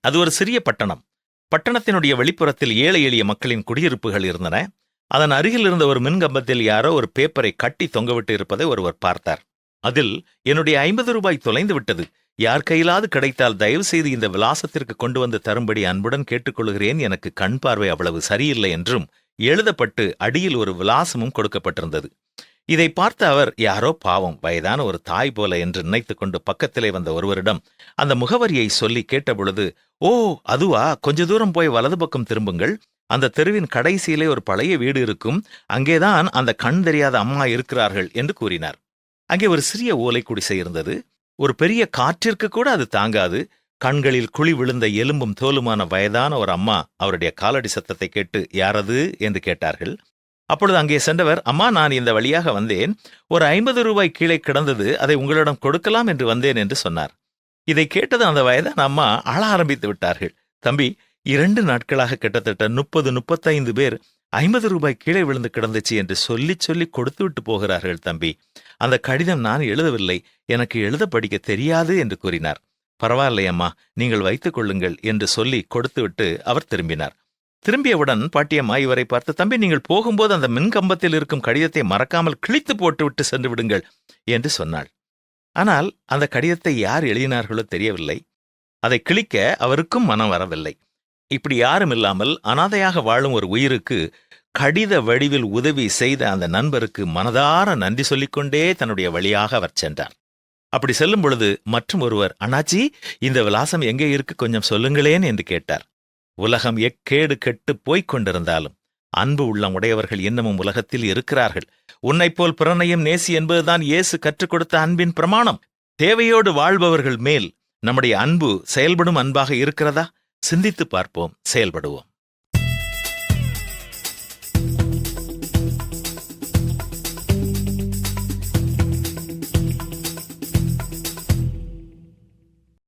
அது ஒரு சிறிய பட்டணம். பட்டணத்தினுடைய வெளிப்புறத்தில் ஏழை எளிய மக்களின் குடியிருப்புகள் இருந்தன. அதன் அருகில் இருந்த ஒரு மின்கம்பத்தில் யாரோ ஒரு பேப்பரை கட்டி தொங்கவிட்டு இருப்பதை ஒருவர் பார்த்தார். அதில், என்னுடைய 50 ரூபாய் தொலைந்து விட்டது, யார் கையிலாவது கிடைத்தால் தயவு செய்து இந்த விலாசத்திற்கு கொண்டு வந்து தரும்படி அன்புடன் கேட்டுக்கொள்கிறேன், எனக்கு கண் பார்வை அவ்வளவு சரியில்லை என்றும் எழுதப்பட்டு அடியில் ஒரு விலாசமும் கொடுக்கப்பட்டிருந்தது. இதை பார்த்த அவர், யாரோ பாவம் வயதான ஒரு தாய் போல என்று நினைத்துக் கொண்டு பக்கத்திலே வந்த ஒருவரிடம் அந்த முகவரியை சொல்லி கேட்டபொழுது, ஓ அதுவா, கொஞ்ச தூரம் போய் வலது பக்கம் திரும்புங்கள், அந்த தெருவின் கடைசியிலே ஒரு பழைய வீடு இருக்கும், அங்கேதான் அந்த கண் தெரியாத அம்மா இருக்கிறார்கள் என்று கூறினார். அங்கே ஒரு சிறிய ஓலை குடிசை இருந்தது. ஒரு பெரிய காற்றிற்கு கூட அது தாங்காது. கண்களில் குழி விழுந்த எலும்பும் தோலுமான வயதான ஒரு அம்மா அவருடைய காலடி சத்தத்தை கேட்டு, யாரது என்று கேட்டார்கள். அப்பொழுது அங்கே சென்றவர், அம்மா, நான் இந்த வழியாக வந்தேன், ஒரு 50 ரூபாய் கீழே கிடந்தது, அதை உங்களிடம் கொடுக்கலாம் என்று வந்தேன் என்று சொன்னார். இதை கேட்டது அந்த வயதான அம்மா அழ ஆரம்பித்து விட்டார்கள். தம்பி, 2 நாட்களாக கிட்டத்தட்ட 30-35 பேர் 50 ரூபாய் கீழே விழுந்து கிடந்துச்சு என்று சொல்லி சொல்லி கொடுத்து விட்டு போகிறார்கள் தம்பி. அந்த கடிதம் நான் எழுதவில்லை, எனக்கு எழுத படிக்க தெரியாது என்று கூறினார். பரவாயில்லையம்மா, நீங்கள் வைத்துக் கொள்ளுங்கள் என்று சொல்லி கொடுத்துவிட்டு அவர் திரும்பினார். திரும்பியவுடன் பாட்டியம்மா இவரை பார்த்து, தம்பி, நீங்கள் போகும்போது அந்த மின்கம்பத்தில் இருக்கும் கடிதத்தை மறக்காமல் கிழித்து போட்டுவிட்டு சென்று விடுங்கள் என்று சொன்னாள். ஆனால் அந்த கடிதத்தை யார் எழுதினார்களோ தெரியவில்லை. அதை கிழிக்க அவருக்கும் மனம் வரவில்லை. இப்படி யாரும் இல்லாமல் அனாதையாக வாழும் ஒரு உயிருக்கு கடித வடிவில் உதவி செய்த அந்த நண்பருக்கு மனதார நன்றி சொல்லிக்கொண்டே தன்னுடைய வழியாக அவர் சென்றார். அப்படி செல்லும் பொழுது மற்றும் ஒருவர், அண்ணாச்சி, இந்த விலாசம் எங்கே இருக்கு, கொஞ்சம் சொல்லுங்களேன் என்று கேட்டார். உலகம் எக்கேடு கெட்டு போய்க் கொண்டிருந்தாலும் அன்பு உள்ளம் உடையவர்கள் இன்னமும் உலகத்தில் இருக்கிறார்கள். உன்னைப்போல் பிறனையும் நேசி என்பதுதான் இயேசு கற்றுக் கொடுத்த அன்பின் பிரமாணம். தேவையோடு வாழ்பவர்கள் மேல் நம்முடைய அன்பு செயல்படும் அன்பாக இருக்கிறதா? சிந்தித்து பார்ப்போம், செயல்படுவோம்.